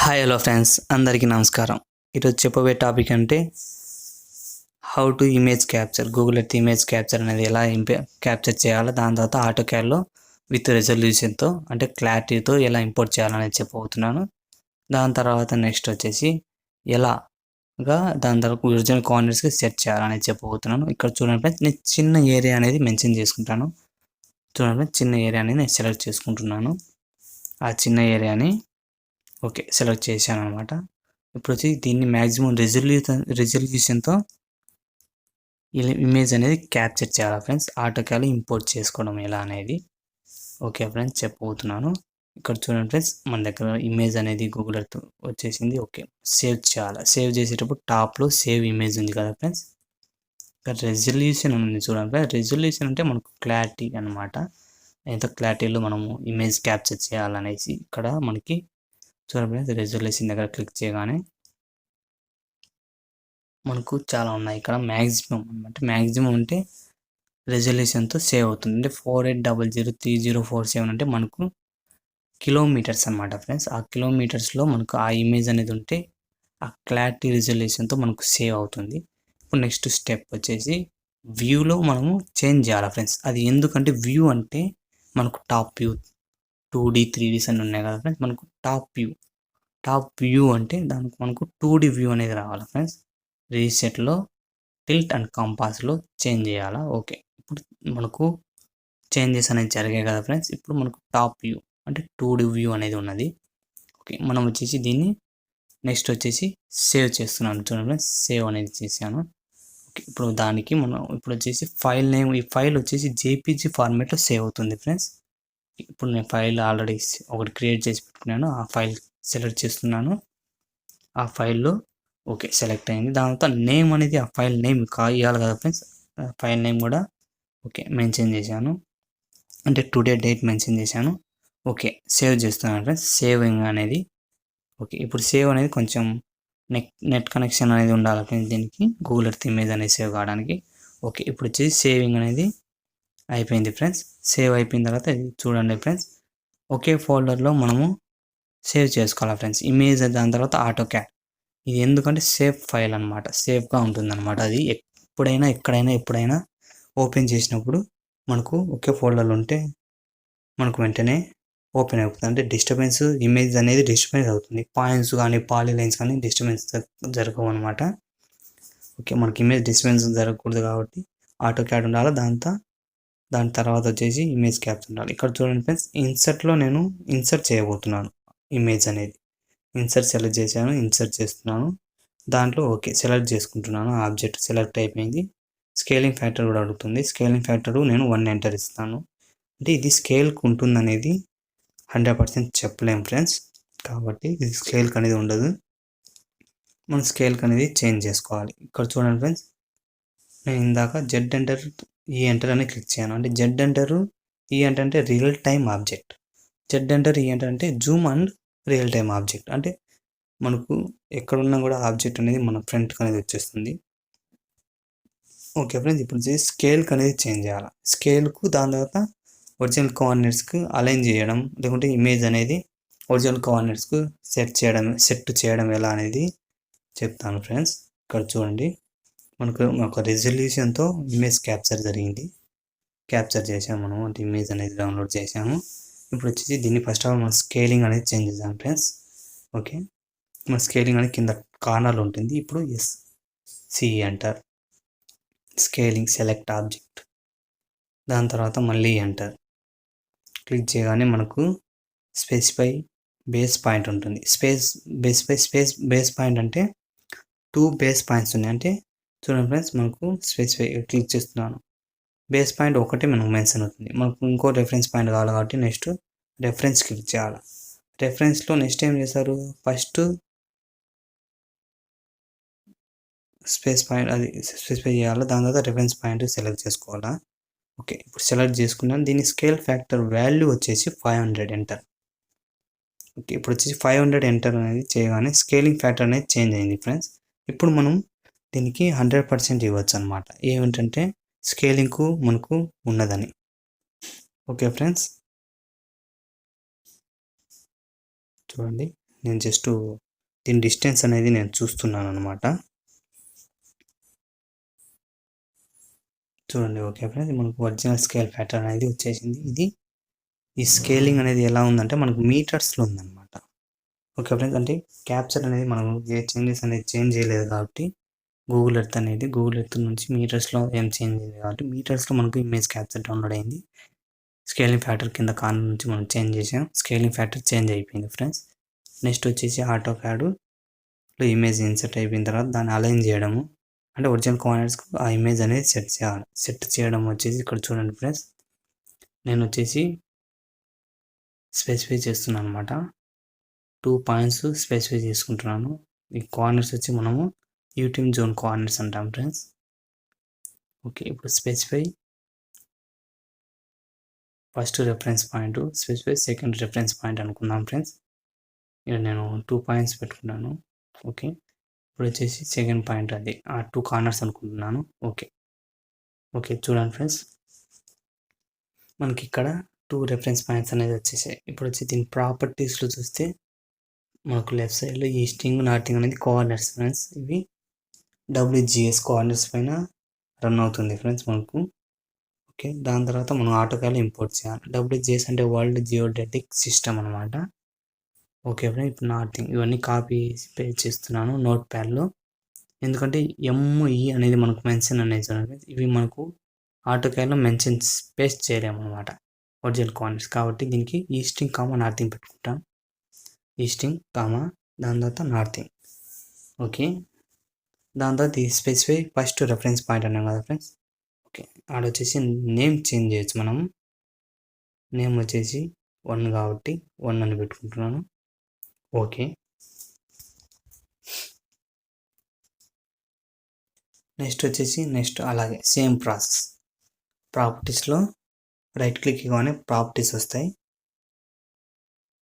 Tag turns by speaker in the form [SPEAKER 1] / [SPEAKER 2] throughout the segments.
[SPEAKER 1] Hi hello friends, అందరికీ నమస్కారం. ఈరోజు చెప్పబోయే టాపిక్ అంటే how to image capture, Google earth image capture అనేది ఎలా క్యాప్చర్ చేయాలో, దాని తర్వాత ఆటోకాడ్లో విత్ రెజల్యూషన్తో అంటే క్లారిటీతో ఎలా ఇంపోర్ట్ చేయాలనేది చెప్పబోతున్నాను. దాని తర్వాత నెక్స్ట్ వచ్చేసి ఎలాగా దాని తర్వాత ఒరిజినల్ కోఆర్డినేట్స్కి సెట్ చేయాలనేది చెప్పబోతున్నాను. ఇక్కడ చూడండి ఫ్రెండ్స్, నేను చిన్న ఏరియా అనేది మెన్షన్ చేసుకుంటాను. చూడండి ఫ్రెండ్స్, చిన్న ఏరియా అనేది నేను సెలెక్ట్ చేసుకుంటున్నాను. ఆ చిన్న ఏరియాని ఓకే సెలెక్ట్ చేశాను అనమాట. ఇప్పుడు వచ్చి దీన్ని మ్యాక్సిమం రెజల్యూషన్తో ఇమేజ్ అనేది క్యాప్చర్ చేయాలి ఫ్రెండ్స్. ఆటోకాడ్ ఇంపోర్ట్ చేసుకోవడం ఎలా అనేది ఓకే ఫ్రెండ్స్ చెప్పబోతున్నాను. ఇక్కడ చూడండి ఫ్రెండ్స్, మన దగ్గర ఇమేజ్ అనేది గూగుల్ ఎర్త్ వచ్చేసింది. ఓకే, సేవ్ చేయాలి. సేవ్ చేసేటప్పుడు టాప్లో సేవ్ ఇమేజ్ ఉంది కదా ఫ్రెండ్స్, ఇక్కడ రెజల్యూషన్ ఉంది చూడండి ఫ్రెండ్స్. రెజల్యూషన్ అంటే మనకు క్లారిటీ అనమాట, ఎంత క్లారిటీలో మనము ఇమేజ్ క్యాప్చర్ చేయాలనేసి ఇక్కడ మనకి చూడండి ఫ్రెండ్స్. రెజల్యూషన్ దగ్గర క్లిక్ చేయగానే మనకు చాలా ఉన్నాయి. ఇక్కడ మ్యాక్సిమం అంటే మ్యాక్సిమం అంటే రెజల్యూషన్తో సేవ్ అవుతుంది. అంటే 48003047 అంటే మనకు కిలోమీటర్స్ అనమాట ఫ్రెండ్స్. ఆ కిలోమీటర్స్లో మనకు ఆ ఇమేజ్ అనేది ఉంటే ఆ క్లారిటీ రెజల్యూషన్తో మనకు సేవ్ అవుతుంది. ఇప్పుడు నెక్స్ట్ స్టెప్ వచ్చేసి వ్యూలో మనము చేంజ్ చేయాలి ఫ్రెండ్స్. అది ఎందుకంటే వ్యూ అంటే మనకు టాప్ వ్యూ 2D 3Ds అని ఉన్నాయి కదా ఫ్రెండ్స్. మనకు టాప్ వ్యూ అంటే దానికి మనకు 2D వ్యూ అనేది రావాలి ఫ్రెండ్స్. రీసెట్లో టిల్ట్ అండ్ కంపాస్లో చేంజ్ చేయాలా. ఓకే, ఇప్పుడు మనకు చేంజెస్ అనేది జరిగాయి కదా ఫ్రెండ్స్. ఇప్పుడు మనకు టాప్ వ్యూ అంటే 2D వ్యూ అనేది ఉన్నది. ఓకే, మనం వచ్చేసి దీన్ని నెక్స్ట్ వచ్చేసి సేవ్ చేస్తున్నాను. చూడండి ఫ్రెండ్స్, సేవ్ అనేది చేశాను. ఓకే, ఇప్పుడు దానికి మనం ఇప్పుడు వచ్చేసి ఫైల్ నేమ్, ఈ ఫైల్ వచ్చేసి జేపీజీ ఫార్మేట్లో సేవ్ అవుతుంది ఫ్రెండ్స్. ఇప్పుడు నేను ఫైల్ ఆల్రెడీ ఒకటి క్రియేట్ చేసి పెట్టుకున్నాను. ఆ ఫైల్ సెలెక్ట్ చేస్తున్నాను. ఆ ఫైల్లో ఓకే సెలెక్ట్ అయింది. దాని తర్వాత నేమ్ అనేది ఆ ఫైల్ నేమ్ ఇవ్వాలి కదా ఫ్రెండ్స్. ఫైల్ నేమ్ కూడా ఓకే మెన్షన్ చేశాను, అంటే టుడే డేట్ మెన్షన్ చేశాను. ఓకే, సేవ్ చేస్తున్నాను ఫ్రెండ్స్. సేవింగ్ అనేది ఓకే. ఇప్పుడు సేవ్ అనేది కొంచెం నెట్ కనెక్షన్ అనేది ఉండాలి ఫ్రెండ్స్ దీనికి, గూగుల్ ఎర్త్ ఇమేజ్ అనేది సేవ్ కావడానికి. ఓకే, ఇప్పుడు వచ్చేసి సేవింగ్ అనేది అయిపోయింది ఫ్రెండ్స్. సేవ్ అయిపోయిన తర్వాత చూడండి ఫ్రెండ్స్, ఒకే ఫోల్డర్లో మనము సేవ్ చేసుకోవాలి ఫ్రెండ్స్ ఇమేజ్. దాని తర్వాత ఆటోకాడ్, ఇది ఎందుకంటే సేఫ్ ఫైల్ అనమాట, సేఫ్గా ఉంటుంది అనమాట. అది ఎప్పుడైనా ఎప్పుడైనా ఓపెన్ చేసినప్పుడు మనకు ఒకే ఫోల్డర్లో ఉంటే మనకు వెంటనే ఓపెన్ అయిపోతుంది. అంటే డిస్టర్బెన్స్ ఇమేజ్ అనేది డిస్టర్బెన్స్ అవుతుంది. పాయింట్స్ కానీ పాలీలైన్స్ కానీ డిస్టర్బెన్స్ జరగవు అనమాట. ఓకే, మనకి ఇమేజ్ డిస్టర్బెన్స్ జరగకూడదు కాబట్టి ఆటోకాడ్ ఉండాలి. దాని తర్వాత వచ్చేసి ఇమేజ్ క్యాప్చర్ ఉండాలి. ఇక్కడ చూడండి ఫ్రెండ్స్, ఇన్సర్ట్లో నేను ఇన్సర్ట్ చేయబోతున్నాను ఇమేజ్ అనేది. ఇన్సర్ట్ సెలెక్ట్ చేశాను, ఇన్సర్ట్ చేస్తున్నాను. దాంట్లో ఓకే సెలెక్ట్ చేసుకుంటున్నాను. ఆబ్జెక్ట్ సెలెక్ట్ అయిపోయింది. స్కేలింగ్ ఫ్యాక్టర్ కూడా అడుగుతుంది. స్కేలింగ్ ఫ్యాక్టర్ నేను 1 ఎంటర్ ఇస్తాను. అంటే ఇది స్కేల్కి ఉంటుంది అనేది 100% చెప్పలేం ఫ్రెండ్స్, కాబట్టి ఇది స్కేల్కి అనేది ఉండదు. మనం స్కేల్కి అనేది చేంజ్ చేసుకోవాలి. ఇక్కడ చూడండి ఫ్రెండ్స్, నేను ఇందాక జెడ్ ఎంటర్ ఈ ఎంటర్ అని క్లిక్ చేయను. అంటే జెడ్ ఎంటర్ ఈ ఎంటర్ అంటే real time object, Z enter ఈ ఎంటర్ అంటే Zoom and real time object. అంటే మనకు ఎక్కడున్నా కూడా ఆబ్జెక్ట్ అనేది మన ఫ్రంట్కి అనేది వచ్చేస్తుంది. ఓకే ఫ్రెండ్స్, ఇప్పుడు స్కేల్కి అనేది చేంజ్ చేయాలి. స్కేల్కు దాని తర్వాత ఒరిజినల్ కోఆర్డినేట్స్కి అలైన్ చేయడం, లేకుంటే ఇమేజ్ అనేది ఒరిజినల్ కోఆర్డినేట్స్కు సెట్ చేయడం ఎలా అనేది చెప్తాను ఫ్రెండ్స్. ఇక్కడ చూడండి, మనకు ఒక రెజల్యూషన్తో ఇమేజ్ క్యాప్చర్ జరిగింది. క్యాప్చర్ చేసాము మనం, అంటే ఇమేజ్ అనేది డౌన్లోడ్ చేసాము. ఇప్పుడు వచ్చేసి దీన్ని ఫస్ట్ ఆఫ్ ఆల్ మనం స్కేలింగ్ అనేది చేంజ్ చేద్దాం ఫ్రెండ్స్. ఓకే, మన స్కేలింగ్ అనేది కింద కార్నర్లో ఉంటుంది. ఇప్పుడు C enter, scaling select object, దాని తర్వాత మళ్ళీ ఎంటర్ క్లిక్ చేయగానే మనకు స్పెసిఫై బేస్ పాయింట్ ఉంటుంది. బేస్ పాయింట్ అంటే 2 బేస్ పాయింట్స్ ఉన్నాయి. అంటే చూడండి ఫ్రెండ్స్, మనకు స్పెసిఫై క్లిక్ చేస్తున్నాను. బేస్ పాయింట్ ఒకటి మనకు మెన్షన్ అవుతుంది. మనకు ఇంకో రెఫరెన్స్ పాయింట్ కావాలి కాబట్టి నెక్స్ట్ రెఫరెన్స్ క్లిక్ చేయాలి. రెఫరెన్స్లో నెక్స్ట్ ఏం చేస్తారు, ఫస్ట్ స్పేస్ పాయింట్ అది స్పెసిఫై చేయాలి. దాని తర్వాత రెఫరెన్స్ పాయింట్ సెలెక్ట్ చేసుకోవాలా. ఓకే, ఇప్పుడు సెలెక్ట్ చేసుకున్నాను. దీని స్కేల్ ఫ్యాక్టర్ వాల్యూ వచ్చేసి 500 ఎంటర్. ఓకే, ఇప్పుడు వచ్చేసి 500 ఎంటర్ అనేది చేయగానే స్కేలింగ్ ఫ్యాక్టర్ అనేది చేంజ్ అయింది ఫ్రెండ్స్. ఇప్పుడు మనం దీనికి 100% ఇవ్వచ్చు అనమాట. ఏమిటంటే స్కేలింగ్కు మనకు ఉన్నదని. ఓకే ఫ్రెండ్స్, చూడండి నేను జస్ట్ దీని డిస్టెన్స్ అనేది నేను చూస్తున్నాను అనమాట. చూడండి. ఓకే ఫ్రెండ్స్, మనకు ఒరిజినల్ స్కేల్ ప్యాటర్న్ అనేది వచ్చేసింది. ఇది ఈ స్కేలింగ్ అనేది ఎలా ఉందంటే మనకు మీటర్స్లో ఉందన్నమాట. ఓకే ఫ్రెండ్స్, అంటే క్యాప్చర్ అనేది మనం ఏ చేంజెస్ అనేది చేంజ్ చేయలేదు కాబట్టి గూగుల్ ఎర్త్ నుంచి మీటర్స్లో ఏం చేంజ్ చేయలేదు కాబట్టి మీటర్స్లో మనకు ఇమేజ్ క్యాప్చర్ డౌన్లోడ్ అయింది. స్కేలింగ్ ఫ్యాక్టర్ కింద కార్నర్ నుంచి మనం చేంజ్ చేసాం. స్కేలింగ్ ఫ్యాక్టర్ చేంజ్ అయిపోయింది ఫ్రెండ్స్. నెక్స్ట్ వచ్చేసి ఆటోకాడ్లో ఇమేజ్ ఇన్సర్ట్ అయిపోయిన తర్వాత దాన్ని అలైన్ చేయడము, అంటే ఒరిజినల్ కోఆర్డినేట్స్కి ఆ ఇమేజ్ అనేది సెట్ చేయాలి. సెట్ చేయడం వచ్చేసి ఇక్కడ చూడండి ఫ్రెండ్స్, నేను వచ్చేసి స్పెసిఫై చేస్తున్నాను అనమాట. 2 పాయింట్స్ స్పెసిఫై చేసుకుంటున్నాను. ఈ కోఆర్డినేట్స్ వచ్చి మనము UTM జోన్ కోఆర్డినేట్స్ అంటాం ఫ్రెండ్స్. ఓకే, ఇప్పుడు specify first reference point, specify second reference point అనుకుందాం ఫ్రెండ్స్. ఇక్కడ నేను 2 పాయింట్స్ పెట్టుకున్నాను. ఓకే, ఇప్పుడు వచ్చేసి సెకండ్ పాయింట్ అది ఆ 2 కార్నర్స్ అనుకుంటున్నాను. ఓకే చూడండి ఫ్రెండ్స్, మనకి ఇక్కడ 2 రెఫరెన్స్ పాయింట్స్ అనేది వచ్చేసాయి. ఇప్పుడు వచ్చి దీని ప్రాపర్టీస్లో చూస్తే మనకు లెఫ్ట్ సైడ్లో ఈస్టింగ్ నార్తింగ్ అనేది కోఆర్డినేట్స్ ఫ్రెండ్స్. ఇవి WGS కోఆర్డినేట్స్ పైన రన్ అవుతుంది ఫ్రెండ్స్ మనకు. ఓకే, దాని తర్వాత మనం ఆటోకాడ్లో ఇంపోర్ట్ చేయాలి. WGS అంటే వరల్డ్ జియోడెటిక్ సిస్టమ్ అనమాట. ఓకే ఫ్రెండ్స్, ఇప్పుడు నార్తింగ్ ఇవన్నీ కాపీ పేస్ట్ చేస్తున్నాను నోట్ ప్యాడ్లో. ఎందుకంటే ME అనేది మనకు మెన్షన్ అనేది చూడండి, ఇవి మనకు ఆటోకాడ్లో మెన్షన్ పేస్ట్ చేయలేము అనమాట ఒరిజినల్ కోఆర్డినేట్స్. కాబట్టి దీనికి ఈస్టింగ్ నార్తింగ్ పెట్టుకుంటాం. ఈస్టింగ్ దాని తర్వాత నార్తింగ్. ఓకే, దాని తర్వాత ఈ స్పెసిఫై ఫస్ట్ రెఫరెన్స్ పాయింట్ అన్నాం కదా ఫ్రెండ్స్. ఓకే, ఆడ వచ్చేసి నేమ్ చేంజ్ చేయొచ్చు మనం. నేమ్ వచ్చేసి 1 కాబట్టి 1 అని పెట్టుకుంటున్నాను. ఓకే, నెక్స్ట్ అలాగే సేమ్ ప్రాసెస్. ప్రాపర్టీస్లో రైట్ క్లిక్ ఇవ్వగానే ప్రాపర్టీస్ వస్తాయి.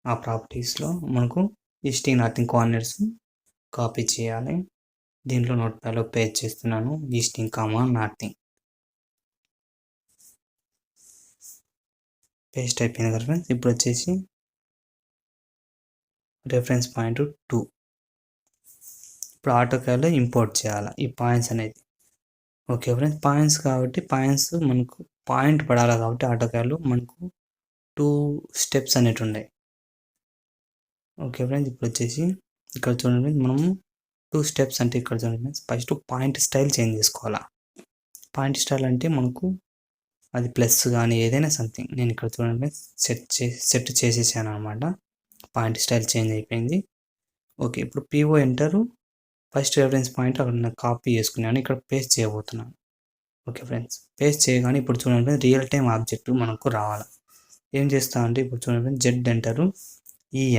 [SPEAKER 1] ఆ ప్రాపర్టీస్లో మనకు ఈస్టింగ్ నార్తింగ్ కోఆర్డినేట్స్ కాపీ చేయాలి. దీంట్లో నోట్ ప్యాడ్లో పేస్ట్ చేస్తున్నాను. ఈస్టింగ్ నార్తింగ్ పేస్ట్ అయిపోయింది కదా ఫ్రెండ్స్. ఇప్పుడు వచ్చేసి రెఫరెన్స్ పాయింట్ 2 ఇప్పుడు ఆటోకాడ్లో ఇంపోర్ట్ చేయాలి ఈ పాయింట్స్ అనేది. ఓకే ఫ్రెండ్స్, పాయింట్స్ కాబట్టి పాయింట్స్ మనకు పాయింట్ పడాలి కాబట్టి ఆటోకాడ్లో మనకు 2 స్టెప్స్ అనేవి ఉన్నాయి. ఓకే ఫ్రెండ్స్, ఇప్పుడు వచ్చేసి ఇక్కడ చూడండి మనము 2 స్టెప్స్ అంటే ఇక్కడ చూడండి friends, first point style change చేసుకోవాలా. పాయింట్ స్టైల్ అంటే మనకు అది ప్లస్ కానీ ఏదైనా సంథింగ్. నేను ఇక్కడ చూడండి సెట్ చేసేసాను అనమాట. పాయింట్ స్టైల్ చేంజ్ అయిపోయింది. ఓకే, ఇప్పుడు PO enter first reference point అక్కడ నేను కాపీ చేసుకున్నాను, ఇక్కడ పేస్ట్ చేయబోతున్నాను. ఓకే ఫ్రెండ్స్, పేస్ట్ చేయగానే ఇప్పుడు చూడండి రియల్ టైం ఆబ్జెక్ట్ మనకు రావాలి. ఏం చేస్తామంటే ఇప్పుడు చూడండి Z ఎంటరు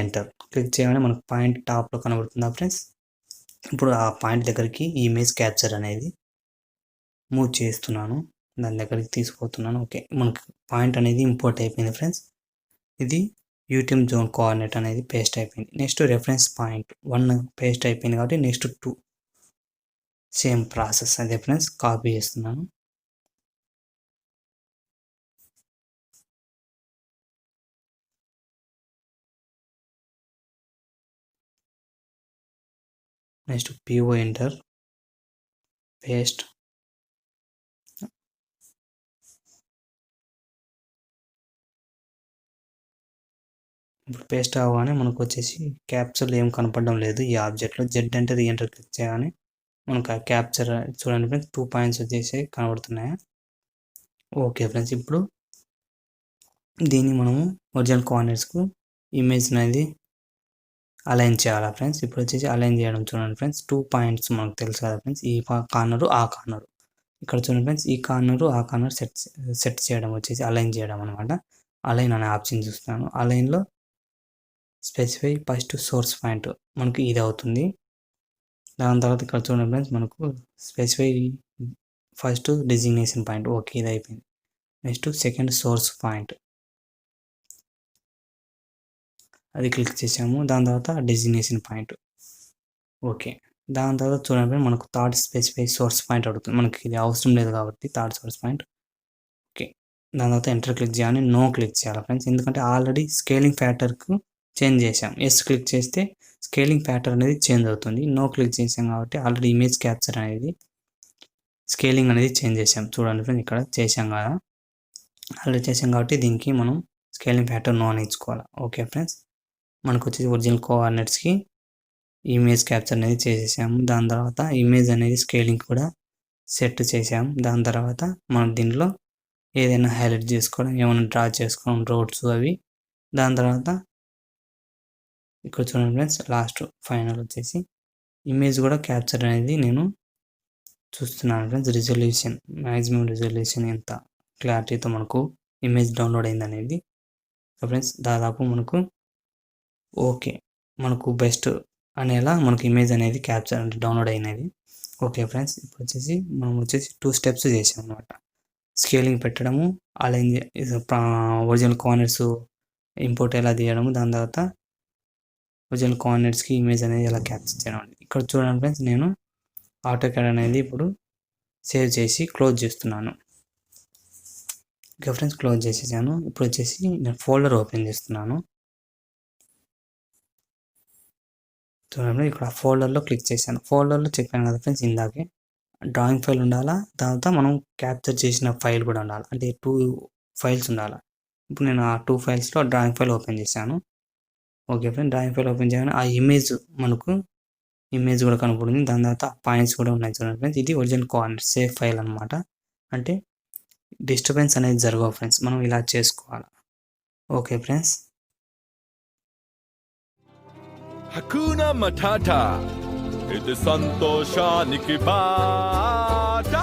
[SPEAKER 1] ఎంటర్ క్లిక్ చేయగానే మనకు పాయింట్ టాప్లో కనబడుతుందా ఫ్రెండ్స్. ఇప్పుడు ఆ పాయింట్ దగ్గరికి ఈ ఇమేజ్ క్యాప్చర్ అనేది మూవ్ చేస్తున్నాను, దాని దగ్గరికి తీసుకుపోతున్నాను. ఓకే, మనకు పాయింట్ అనేది ఇంపోర్ట్ అయిపోయింది ఫ్రెండ్స్. ఇది UTM జోన్ కోఆర్డినేట్ అనేది పేస్ట్ అయిపోయింది. నెక్స్ట్ రెఫరెన్స్ పాయింట్ 1 పేస్ట్ అయిపోయింది కాబట్టి నెక్స్ట్ 2 సేమ్ ప్రాసెస్ అదే ఫ్రెండ్స్. కాపీ చేస్తున్నాను. Next PO enter paste. ఇప్పుడు పేస్ట్ అవ్వగానే మనకు వచ్చేసి క్యాప్చర్ ఏం కనపడడం లేదు ఈ ఆబ్జెక్ట్లో. Z ఎంటర్ ఎంటర్ క్లిక్ చేయగానే మనకు ఆ క్యాప్చర్ చూడండి ఫ్రెండ్స్ 2 పాయింట్స్ వచ్చేసి కనబడుతున్నాయి. ఓకే ఫ్రెండ్స్, ఇప్పుడు దీన్ని మనము ఒరిజినల్ కోఆర్డినేట్స్కు ఇమేజ్ అనేది అలైన్ చేయాలా ఫ్రెండ్స్. ఇప్పుడు వచ్చేసి అలైన్ చేయడం చూడండి ఫ్రెండ్స్, 2 పాయింట్స్ మనకు తెలుసు కదా ఫ్రెండ్స్, ఈ కార్నరు ఆ కార్నరు. ఇక్కడ చూడండి ఫ్రెండ్స్, ఈ కార్నరు ఆ కార్నర్ సెట్ చేయడం వచ్చేసి అలైన్ చేయడం అనమాట. అలైన్ అనే ఆప్షన్ చూస్తున్నాను. అలైన్లో స్పెసిఫై ఫస్ట్ సోర్స్ పాయింట్ మనకు ఇది అవుతుంది. దాని తర్వాత ఇక్కడ చూడండి ఫ్రెండ్స్, మనకు specify first designation point. Okay, ఇది అయిపోయింది. నెక్స్ట్ సెకండ్ సోర్స్ పాయింట్ అది క్లిక్ చేసాము. దాని తర్వాత డెసిగ్నేషన్ పాయింట్. ఓకే, దాని తర్వాత చూడండి మనకు థర్డ్ స్పెసిఫై సోర్స్ పాయింట్ అడుగుతుంది. మనకి ఇది అవసరం లేదు కాబట్టి థర్డ్ సోర్స్ పాయింట్. ఓకే, దాని తర్వాత ఎంటర్ క్లిక్ చేయాలని నో క్లిక్ చేయాలి ఫ్రెండ్స్, ఎందుకంటే ఆల్రెడీ స్కేలింగ్ ఫ్యాక్టర్కు చేంజ్ చేసాం. ఎస్ క్లిక్ చేస్తే స్కేలింగ్ ప్యాటర్న్ అనేది చేంజ్ అవుతుంది. నో క్లిక్ చేసాం కాబట్టి ఆల్రెడీ ఇమేజ్ క్యాప్చర్ అనేది స్కేలింగ్ అనేది చేంజ్ చేసాం. చూడండి ఫ్రెండ్స్, ఇక్కడ చేసాం కదా, ఆల్రెడీ చేసాం కాబట్టి దీనికి మనం స్కేలింగ్ ప్యాటర్న్ నో అని ఇచ్చుకోవాలి. ఓకే ఫ్రెండ్స్, మనకు వచ్చేసి ఒరిజినల్ కోఆర్డినేట్స్కి ఇమేజ్ క్యాప్చర్ అనేది చేసేసాము. దాని తర్వాత ఇమేజ్ అనేది స్కేలింగ్ కూడా సెట్ చేసాము. దాని తర్వాత మనం దీనిలో ఏదైనా హైలైట్ చేసుకోవడం, ఏమైనా డ్రా చేసుకోవడం, రోడ్స్ అవి. దాని తర్వాత ఇక్కడ చూడండి ఫ్రెండ్స్, లాస్ట్ ఫైనల్ వచ్చేసి ఇమేజ్ కూడా క్యాప్చర్ అనేది నేను చూస్తున్నాను ఫ్రెండ్స్. రిజల్యూషన్, మ్యాక్సిమం రిజల్యూషన్ ఎంత క్లారిటీతో మనకు ఇమేజ్ డౌన్లోడ్ అయింది అనేది ఫ్రెండ్స్. దాదాపు మనకు ఓకే, మనకు బెస్ట్ అనేలా మనకు ఇమేజ్ అనేది క్యాప్చర్ అంటే డౌన్లోడ్ అయినది. ఓకే ఫ్రెండ్స్, ఇప్పుడు వచ్చేసి మనం వచ్చేసి 2 స్టెప్స్ చేసాం అనమాట. స్కేలింగ్ పెట్టడము, అలైన్ ఒరిజినల్ కోఆర్డినేట్స్ ఇంపోర్ట్ ఎలా తీయడము, దాని తర్వాత ఒరిజినల్ కోఆర్డినేట్స్కి ఇమేజ్ అనేది ఎలా క్యాప్చర్ చేయడం. ఇక్కడ చూడండి ఫ్రెండ్స్, నేను ఆటోకాడ్ అనేది ఇప్పుడు సేవ్ చేసి క్లోజ్ చేస్తున్నాను. ఓకే ఫ్రెండ్స్, క్లోజ్ చేసేసాను. ఇప్పుడు వచ్చేసి నేను ఫోల్డర్ ఓపెన్ చేస్తున్నాను. చూడండి, ఇక్కడ ఫోల్డర్లో క్లిక్ చేశాను. ఫోల్డర్లో చెప్పాను కదా ఫ్రెండ్స్ ఇందాకే, డ్రాయింగ్ ఫైల్ ఉండాలా, తర్వాత మనం క్యాప్చర్ చేసిన ఫైల్ కూడా ఉండాలి, అంటే 2 ఫైల్స్ ఉండాలి. ఇప్పుడు నేను ఆ 2 ఫైల్స్లో డ్రాయింగ్ ఫైల్ ఓపెన్ చేశాను. Okay friend, drawing file open చేయగానే ఆ మనకు ఇమేజ్ కూడా కనపడుతుంది. దాని తర్వాత పాయింట్స్ కూడా ఉన్నాయి చూడండి ఫ్రెండ్స్. ఇది ఒరిజినల్ కోఆర్డినేట్ సేఫ్ ఫైల్ అనమాట. అంటే డిస్టర్బెన్స్ అనేది జరగవు ఫ్రెండ్స్, మనం ఇలా చేసుకోవాలి. Okay friends,
[SPEAKER 2] Hakuna Matata. It is Santoshaనికి బాట.